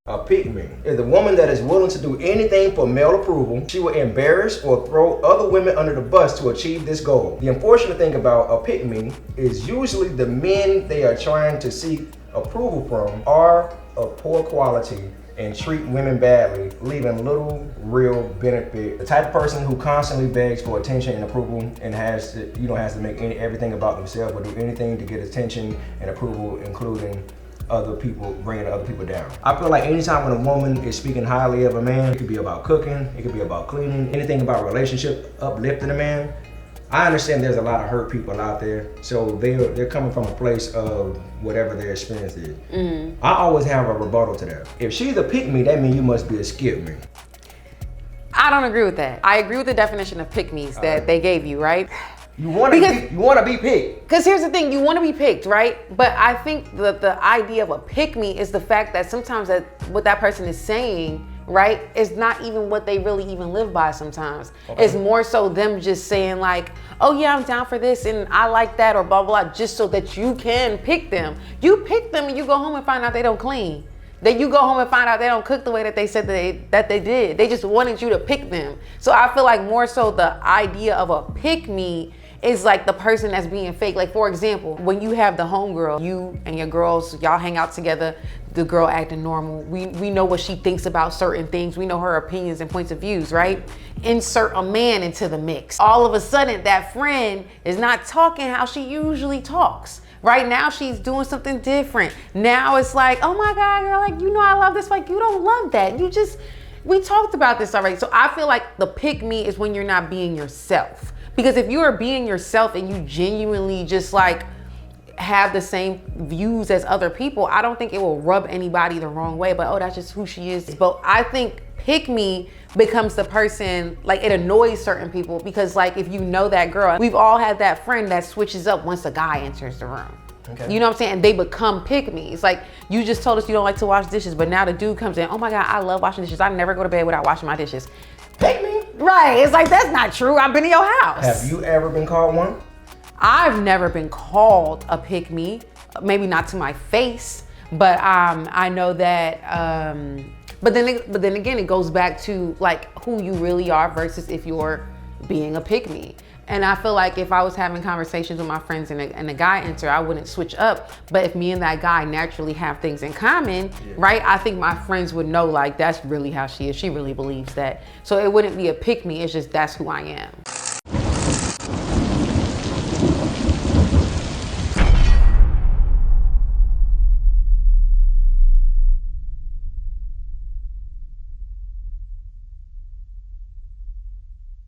A pick-me is a woman that is willing to do anything for male approval. She will embarrass or throw other women under the bus to achieve this goal. The unfortunate thing about a pick-me is usually the men they are trying to seek approval from are of poor quality and treat women badly, leaving little real benefit. The type of person who constantly begs for attention and approval and has to make everything about themselves, but do anything to get attention and approval, including other people, bringing other people down. I feel like anytime when a woman is speaking highly of a man, it could be about cooking, it could be about cleaning, anything about relationship, uplifting a man. I understand there's a lot of hurt people out there, so they're coming from a place of whatever their experience is. Mm-hmm. I always have a rebuttal to that. If she's a pick-me, that means you must be a skip-me. I don't agree with that. I agree with the definition of pick-me's that they gave you, right? You want to be picked. Because here's the thing, you want to be picked, right? But I think the idea of a pick-me is the fact that sometimes that what that person is saying, right, is not even what they really even live by sometimes. Okay. It's more so them just saying like, oh yeah, I'm down for this and I like that or blah, blah, blah, just so that you can pick them. You pick them and you go home and find out they don't clean. That you go home and find out they don't cook the way that they said that they did. They just wanted you to pick them. So I feel like more so the idea of a pick-me is like the person that's being fake. Like for example, when you have the homegirl, you and your girls, y'all hang out together, the girl acting normal. We know what she thinks about certain things. We know her opinions and points of views, right? Insert a man into the mix. All of a sudden that friend is not talking how she usually talks. Right now she's doing something different. Now it's like, oh my God, girl, like, you know I love this. Like, you don't love that. We talked about this already. So I feel like the pick-me is when you're not being yourself. Because if you are being yourself and you genuinely just like have the same views as other people, I don't think it will rub anybody the wrong way, but oh, that's just who she is. But I think pick-me becomes the person, like it annoys certain people because like if you know that girl, we've all had that friend that switches up once a guy enters the room. Okay. You know what I'm saying? And they become pick-me. It's like, you just told us you don't like to wash dishes, but now the dude comes in, oh my God, I love washing dishes. I never go to bed without washing my dishes. Pick-me? Right, it's like, that's not true. I've been in your house. Have you ever been called one? I've never been called a pick-me, maybe not to my face, but I know that, but then again, it goes back to like who you really are versus if you're being a pick-me. And I feel like if I was having conversations with my friends and a guy enter, I wouldn't switch up. But if me and that guy naturally have things in common, right? I think my friends would know like that's really how she is. She really believes that. So it wouldn't be a pick-me, it's just that's who I am.